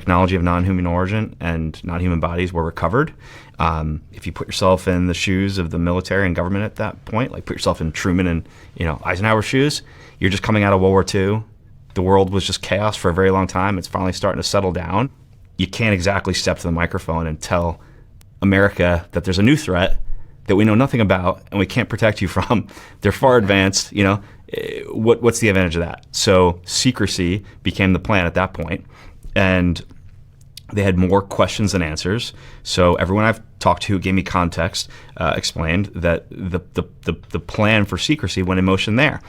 technology of non-human origin and non-human bodies were recovered. If you put yourself in the shoes of the military and government at that point, like put yourself in Truman and Eisenhower's shoes, you're just coming out of World War II. The world was just chaos for a very long time. It's finally starting to settle down. You can't exactly step to the microphone and tell America that there's a new threat that we know nothing about and we can't protect you from. They're far advanced, what's the advantage of that? So secrecy became the plan at that point, and they had more questions than answers. So everyone I've talked to who gave me context explained that the plan for secrecy went in motion there.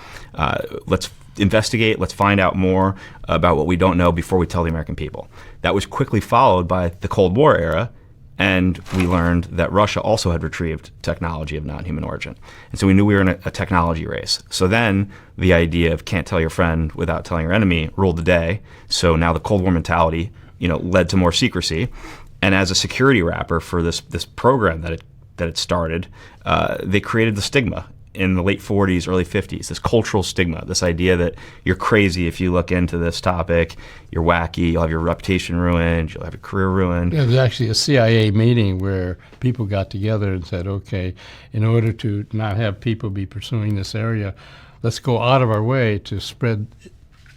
Let's investigate, let's find out more about what we don't know before we tell the American people. That was quickly followed by the Cold War era, and we learned that Russia also had retrieved technology of non-human origin. And so we knew we were in a technology race. So then the idea of can't tell your friend without telling your enemy ruled the day. So now the Cold War mentality led to more secrecy. And as a security wrapper for this program that it started, they created the stigma in the late 40s, early 50s, this cultural stigma, this idea that you're crazy if you look into this topic, you're wacky, you'll have your reputation ruined, you'll have your career ruined. Yeah, there's actually a CIA meeting where people got together and said, okay, in order to not have people be pursuing this area, let's go out of our way to spread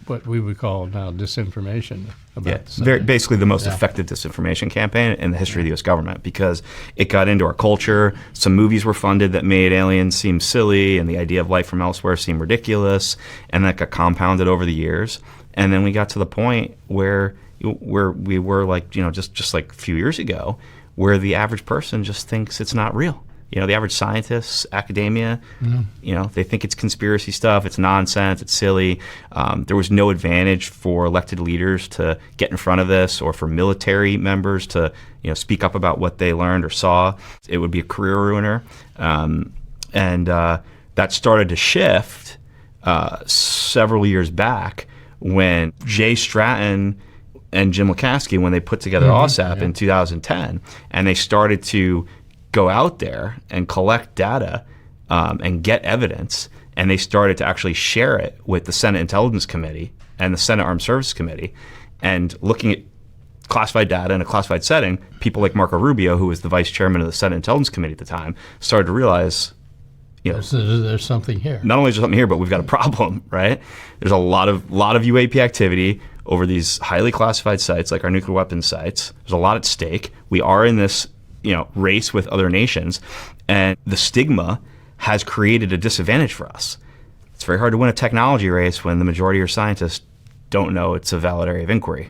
what we would call now disinformation about basically the most effective disinformation campaign in the history of the U.S. government, because it got into our culture. Some movies were funded that made aliens seem silly and the idea of life from elsewhere seem ridiculous, and that got compounded over the years. And then we got to the point where we were like, just like a few years ago, where the average person just thinks it's not real. The average scientists, academia, they think it's conspiracy stuff, it's nonsense, it's silly. There was no advantage for elected leaders to get in front of this, or for military members to speak up about what they learned or saw. It would be a career ruiner. And that started to shift several years back when Jay Stratton and Jim Lukatsky, when they put together OSAP in 2010, and they started to go out there and collect data and get evidence, and they started to actually share it with the Senate Intelligence Committee and the Senate Armed Services Committee. And looking at classified data in a classified setting, people like Marco Rubio, who was the vice chairman of the Senate Intelligence Committee at the time, started to realize, there's something here. Not only is there something here, but we've got a problem, right? There's a lot of UAP activity over these highly classified sites, like our nuclear weapons sites. There's a lot at stake. We are in this race with other nations, and the stigma has created a disadvantage for us. It's very hard to win a technology race when the majority of scientists don't know it's a valid area of inquiry.